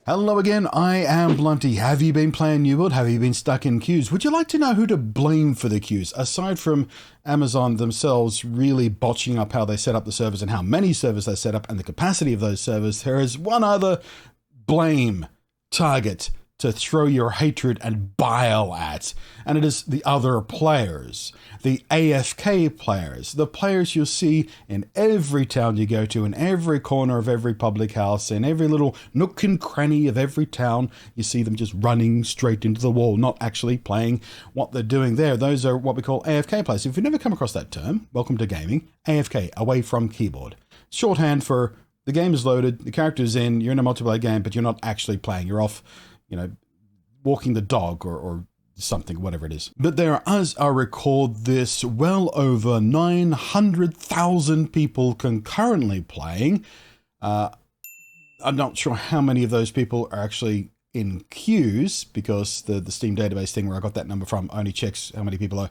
Hello again, I am Blunty. Have you been playing New World? Have you been stuck in queues? Would you like to know who to blame for the queues? Aside from Amazon themselves really botching up how they set up the servers and how many servers they set up and the capacity of those servers, there is one other blame target to throw your hatred and bile at, and it is the other players, the AFK players, the players you'll see in every town you go to, in every corner of every public house, in every little nook and cranny of every town. You see them just running straight into the wall, not actually playing what they're doing there. Those are what we call AFK players. If you've never come across that term, welcome to gaming. AFK, away from keyboard. Shorthand for the game is loaded, the character's in, you're in a multiplayer game, but you're not actually playing. You're off, walking the dog or something, whatever it is. But there, as I record this, well over 900,000 people concurrently playing. I'm not sure how many of those people are actually in queues, because the Steam database thing where I got that number from only checks how many people are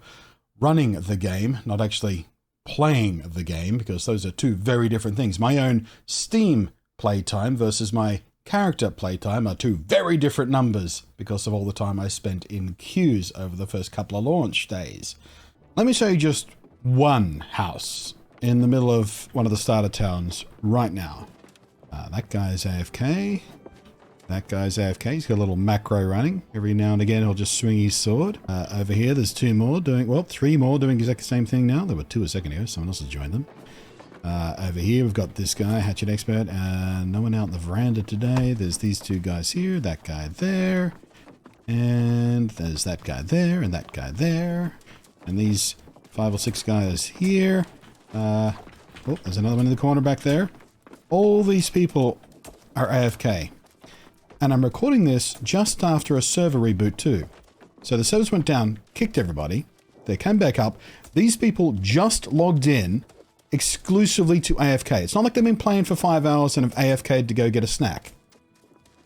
running the game, not actually playing the game, because those are two very different things. My own Steam playtime versus my character playtime are two very different numbers because of all the time I spent in queues over the first couple of launch days. Let me show you just one house in the middle of one of the starter towns right now. That guy's AFK. That guy's AFK. He's got a little macro running. Every now and again he'll just swing his sword. Over here there's three more doing exactly the same thing now. There were two a second ago. Someone else has joined them. Over here we've got this guy, Hatchet Expert, and no one out in the veranda today. There's these two guys here, that guy there, and there's that guy there, and that guy there, and these 5 or 6 guys here. Oh, there's another one in the corner back there. All these people are AFK. And I'm recording this just after a server reboot too. So the servers went down, kicked everybody, they came back up. These people just logged in exclusively to AFK. It's not like they've been playing for 5 hours and have AFK'd to go get a snack.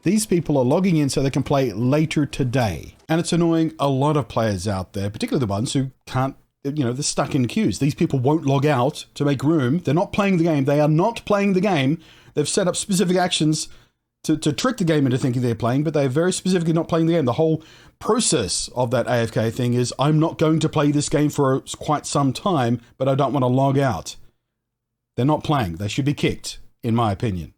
These people are logging in so they can play later today. And it's annoying a lot of players out there, particularly the ones who can't, they're stuck in queues. These people won't log out to make room. They're not playing the game. They are not playing the game. They've set up specific actions to trick the game into thinking they're playing, but they're very specifically not playing the game. The whole process of that AFK thing is, I'm not going to play this game for quite some time, but I don't want to log out. They're not playing. They should be kicked, in my opinion.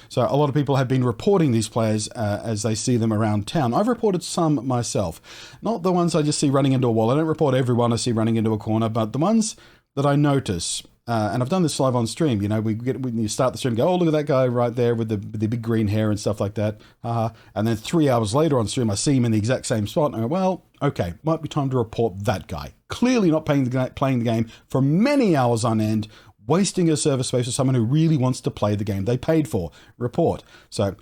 So a lot of people have been reporting these players as they see them around town. I've reported some myself. Not the ones I just see running into a wall. I don't report everyone I see running into a corner, but the ones that I notice. And I've done this live on stream. When you start the stream, go, oh, look at that guy right there with the big green hair and stuff like that. And then 3 hours later on stream, I see him in the exact same spot. And I go, well, okay, might be time to report that guy. Clearly not playing the game for many hours on end, wasting a server space for someone who really wants to play the game they paid for. Report. So,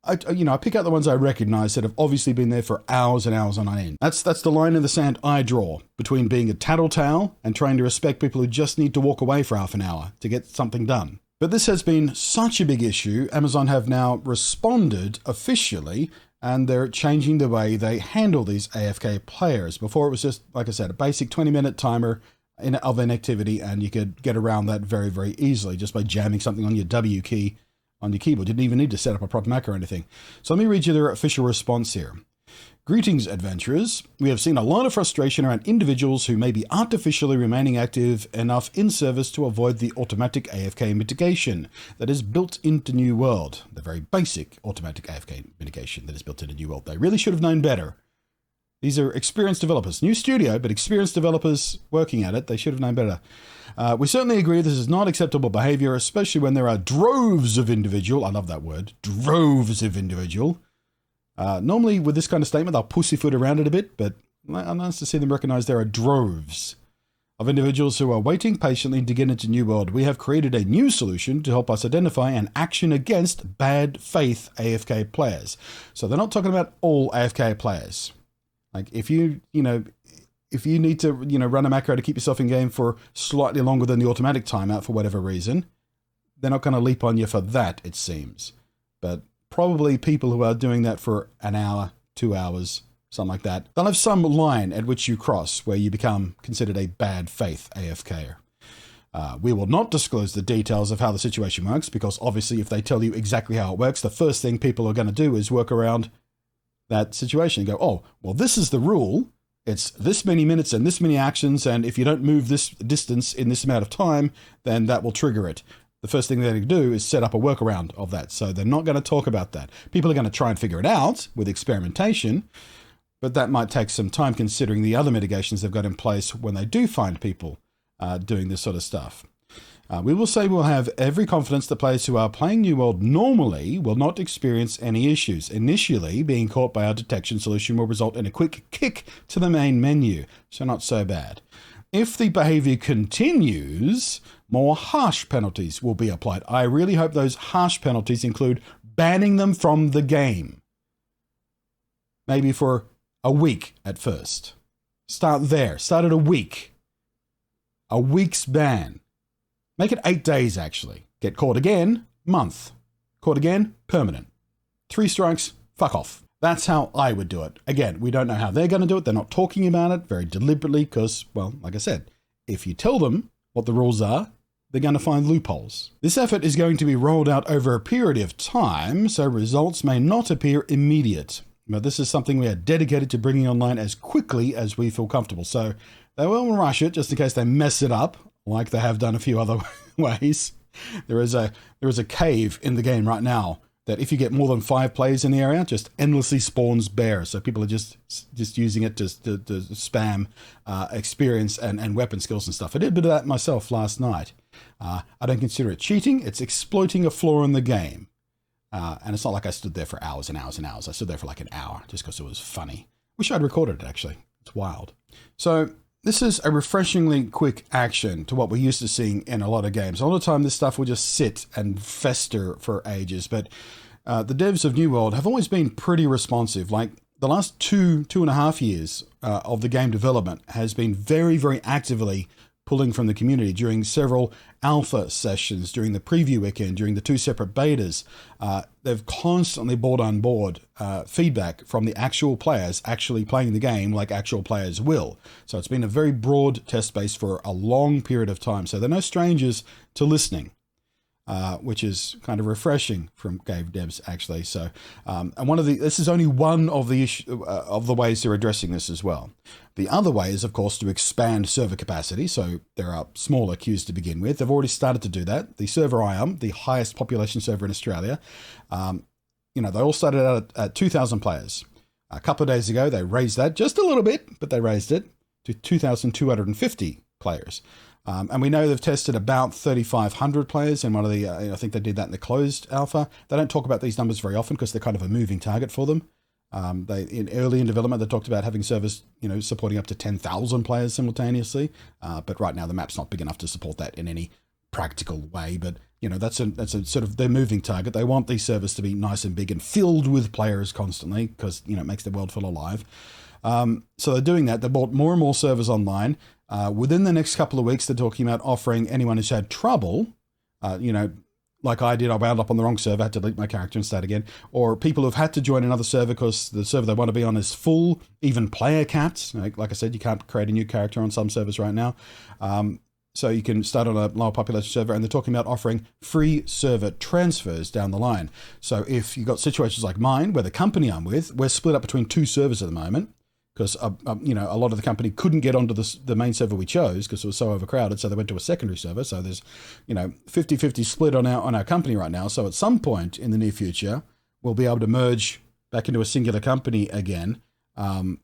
I pick out the ones I recognize that have obviously been there for hours and hours on end. That's the line in the sand I draw between being a tattletale and trying to respect people who just need to walk away for half an hour to get something done. But this has been such a big issue. Amazon have now responded officially, and they're changing the way they handle these AFK players. Before it was just, like I said, a basic 20-minute timer of inactivity, and you could get around that very, very easily just by jamming something on your W key on your keyboard. You didn't even need to set up a proper macro or anything. So let me read you their official response here. Greetings, adventurers. We have seen a lot of frustration around individuals who may be artificially remaining active enough in service to avoid the automatic AFK mitigation that is built into New World. The very basic automatic AFK mitigation that is built into New World. They really should have known better. These are experienced developers. New studio, but experienced developers working at it. They should have known better. We certainly agree this is not acceptable behavior, especially when there are droves of individual. I love that word. Droves of individual. Normally with this kind of statement, they'll pussyfoot around it a bit, but I'm nice to see them recognize there are droves of individuals who are waiting patiently to get into New World. We have created a new solution to help us identify and action against bad faith AFK players. So they're not talking about all AFK players. Like if you need to, run a macro to keep yourself in game for slightly longer than the automatic timeout for whatever reason, they're not going to leap on you for that, it seems. But probably people who are doing that for an hour, 2 hours, something like that, they'll have some line at which you cross where you become considered a bad faith AFKer. We will not disclose the details of how the situation works because obviously if they tell you exactly how it works, the first thing people are going to do is work around that situation and go, oh, well, this is the rule. It's this many minutes and this many actions, and if you don't move this distance in this amount of time, then that will trigger it. The first thing they're going to do is set up a workaround of that. So they're not going to talk about that. People are going to try and figure it out with experimentation, but that might take some time considering the other mitigations they've got in place when they do find people doing this sort of stuff. We will say we'll have every confidence that players who are playing New World normally will not experience any issues. Initially, being caught by our detection solution will result in a quick kick to the main menu, so not so bad. If the behavior continues, more harsh penalties will be applied. I really hope those harsh penalties include banning them from the game. Maybe for a week at first. Start there. Start at a week. A week's ban. Make it 8 days, actually. Get caught again, month. Caught again, permanent. 3 strikes, fuck off. That's how I would do it. Again, we don't know how they're going to do it. They're not talking about it very deliberately because, well, like I said, if you tell them what the rules are, they're going to find loopholes. This effort is going to be rolled out over a period of time, so results may not appear immediate. But this is something we are dedicated to bringing online as quickly as we feel comfortable. So they will rush it just in case they mess it up, like they have done a few other ways. There is a cave in the game right now that if you get more than 5 players in the area, just endlessly spawns bears. So people are just using it to spam experience and weapon skills and stuff. I did a bit of that myself last night. I don't consider it cheating. It's exploiting a flaw in the game. And it's not like I stood there for hours and hours and hours. I stood there for like an hour just because it was funny. Wish I'd recorded it, actually. It's wild. So this is a refreshingly quick action to what we're used to seeing in a lot of games. A lot of time this stuff will just sit and fester for ages, but the devs of New World have always been pretty responsive. Like the last 2.5 years of the game development has been very, very actively pulling from the community during several alpha sessions, during the preview weekend, during the 2 separate betas. They've constantly brought on board feedback from the actual players actually playing the game like actual players will. So it's been a very broad test base for a long period of time. So they're no strangers to listening, which is kind of refreshing from game devs, actually. So, and this is only one of the ways they're addressing this as well. The other way is, of course, to expand server capacity. So there are smaller queues to begin with. They've already started to do that. The server I am, the highest population server in Australia, they all started out at 2,000 players. A couple of days ago, they raised that just a little bit, but they raised it to 2,250 players. And we know they've tested about 3,500 players in one of the, I think they did that in the closed alpha. They don't talk about these numbers very often because they're kind of a moving target for them. Early in development, they talked about having servers, supporting up to 10,000 players simultaneously. But right now the map's not big enough to support that in any practical way. But, that's a sort of their moving target. They want these servers to be nice and big and filled with players constantly because, it makes the world feel alive. So they're doing that. They bought more and more servers online. Within the next couple of weeks, they're talking about offering anyone who's had trouble, like I did, I wound up on the wrong server, had to delete my character and start again, or people who've had to join another server because the server they want to be on is full, even player capped. Like I said, you can't create a new character on some servers right now. So you can start on a lower population server, and they're talking about offering free server transfers down the line. So if you've got situations like mine, where the company I'm with, we're split up between 2 servers at the moment, because a lot of the company couldn't get onto the main server we chose because it was so overcrowded, so they went to a secondary server. So there's 50-50 split on our company right now. So at some point in the near future, we'll be able to merge back into a singular company again on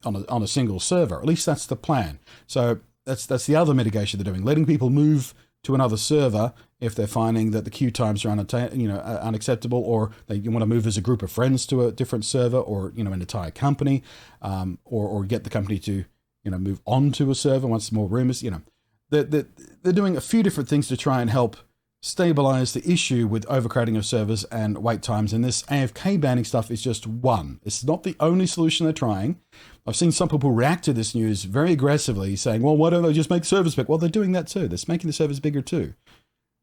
a single server. At least that's the plan. So that's the other mitigation they're doing, letting people move to another server if they're finding that the queue times are unacceptable, or you want to move as a group of friends to a different server, or an entire company, or get the company to move on to a server once more room is. They're doing a few different things to try and help stabilize the issue with overcrowding of servers and wait times. And this AFK banning stuff is just one. It's not the only solution they're trying. I've seen some people react to this news very aggressively, saying, well, why don't they just make servers big? Well, they're doing that too. They're making the servers bigger too.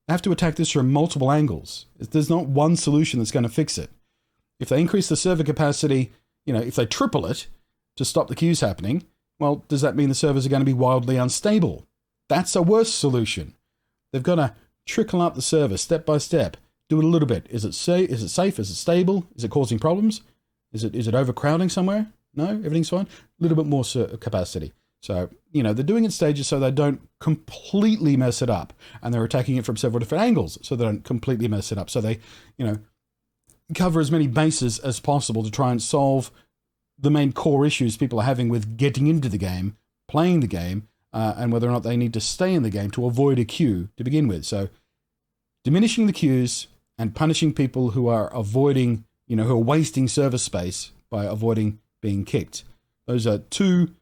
They have to attack this from multiple angles. There's not one solution that's going to fix it. If they increase the server capacity, if they triple it to stop the queues happening, well, does that mean the servers are going to be wildly unstable? That's a worse solution. They've got to trickle up the server step by step. Do it a little bit. Is it safe? Is it safe? Is it stable? Is it causing problems? Is it overcrowding somewhere? No, everything's fine. A little bit more capacity. So, you know, they're doing it in stages so they don't completely mess it up. And they're attacking it from several different angles so they don't completely mess it up. So they, you know, cover as many bases as possible to try and solve the main core issues people are having with getting into the game, playing the game, and whether or not they need to stay in the game to avoid a queue to begin with. So diminishing the queues and punishing people who are avoiding, you know, who are wasting server space by avoiding being kicked. Those are two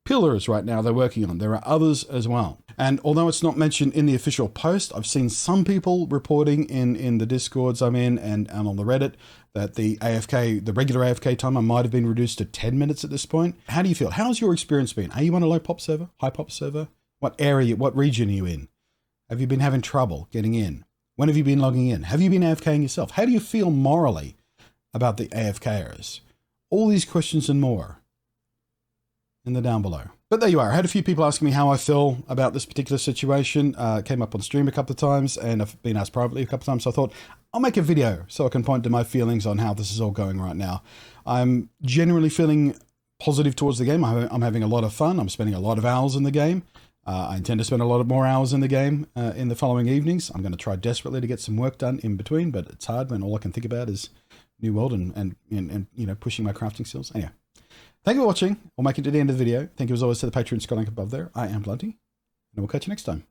pillars right now they're working on. There are others as well. And although it's not mentioned in the official post, I've seen some people reporting in the Discords I'm in and on the Reddit that the regular AFK timer might have been reduced to 10 minutes at this point. How do you feel? How's your experience been? Are you on a low pop server, high pop server? What area, what region are you in? Have you been having trouble getting in? When have you been logging in? Have you been AFKing yourself? How do you feel morally about the AFKers? All these questions and more in the down below. But there you are. I had a few people asking me how I feel about this particular situation. Came up on stream a couple of times and I've been asked privately a couple of times. So I thought I'll make a video so I can point to my feelings on how this is all going right now. I'm generally feeling positive towards the game. I'm having a lot of fun. I'm spending a lot of hours in the game. I intend to spend a lot of more hours in the game in the following evenings. I'm going to try desperately to get some work done in between, but it's hard when all I can think about is New World and you know, pushing my crafting skills. Anyway. Thank you for watching. We'll make it to the end of the video. Thank you as always to the Patreon Scott link above there. I am Blunty, and we'll catch you next time.